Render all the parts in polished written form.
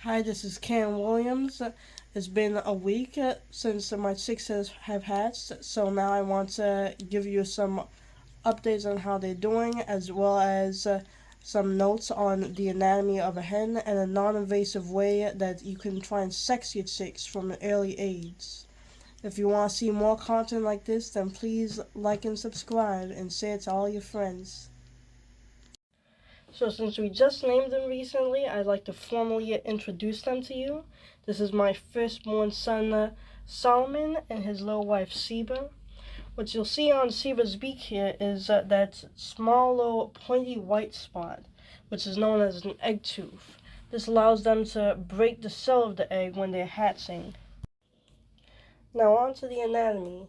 Hi, this is Cam Williams. It's been a week since my chicks have hatched, so now I want to give you some updates on how they're doing, as well as some notes on the anatomy of a hen and a non-invasive way that you can try and sex your chicks from an early age. If you want to see more content like this, then please like and subscribe and share it to all your friends. So since we just named them recently, I'd like to formally introduce them to you. This is my firstborn son, Solomon, and his little wife, Seba. What you'll see on Seba's beak here is that small little pointy white spot, which is known as an egg tooth. This allows them to break the shell of the egg when they're hatching. Now on to the anatomy.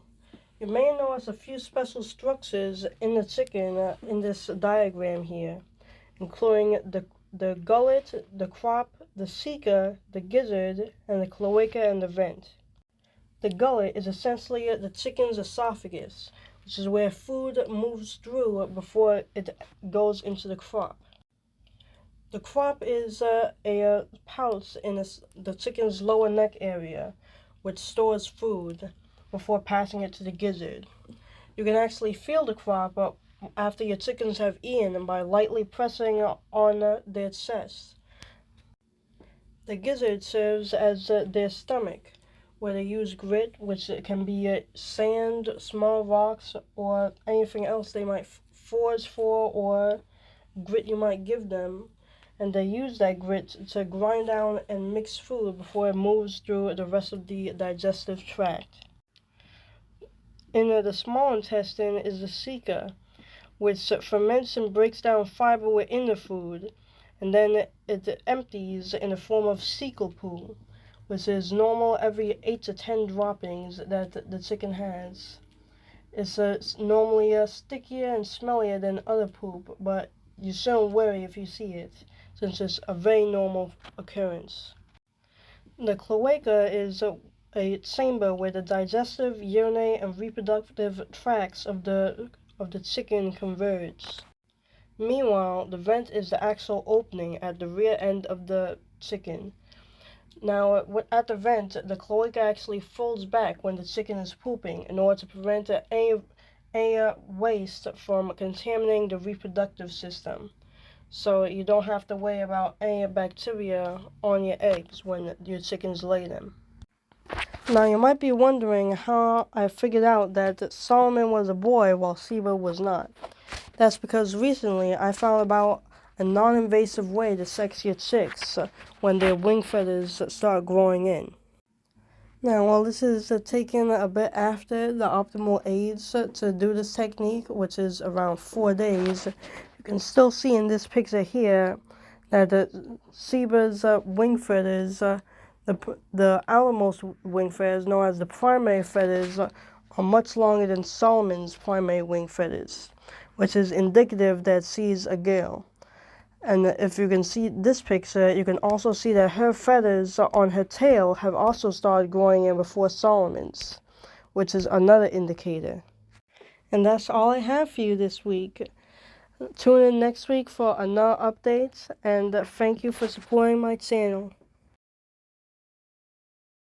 You may notice a few special structures in the chicken in this diagram here, including the gullet, the crop, the ceca, the gizzard, and the cloaca and the vent. The gullet is essentially the chicken's esophagus, which is where food moves through before it goes into the crop. The crop is a pouch in the chicken's lower neck area, which stores food before passing it to the gizzard. You can actually feel the crop after your chickens have eaten by lightly pressing on their chest. The gizzard serves as their stomach, where they use grit, which can be sand, small rocks, or anything else they might forage for, or grit you might give them. And they use that grit to grind down and mix food before it moves through the rest of the digestive tract. In the small intestine is the ceca, which ferments and breaks down fiber within the food, and then it empties in the form of cecal poo, which is normal every 8 to 10 droppings that the chicken has. It's normally stickier and smellier than other poop, but you shouldn't worry if you see it, since it's a very normal occurrence. The cloaca is a chamber where the digestive, urinary, and reproductive tracts of the chicken converge. Meanwhile, the vent is the actual opening at the rear end of the chicken. Now, at the vent, the cloaca actually folds back when the chicken is pooping in order to prevent any waste from contaminating the reproductive system. So you don't have to worry about any bacteria on your eggs when your chickens lay them. Now you might be wondering how I figured out that Solomon was a boy while Seba was not. That's because recently I found about a non-invasive way to sex your chicks when their wing feathers start growing in. Now, while this is taken a bit after the optimal age to do this technique, which is around 4 days, you can still see in this picture here that the Seba's wing feathers, the outermost wing feathers, known as the primary feathers, are much longer than Solomon's primary wing feathers, which is indicative that she's a girl. And if you can see this picture, you can also see that her feathers on her tail have also started growing in before Solomon's, which is another indicator. And that's all I have for you this week. Tune in next week for another update, and thank you for supporting my channel.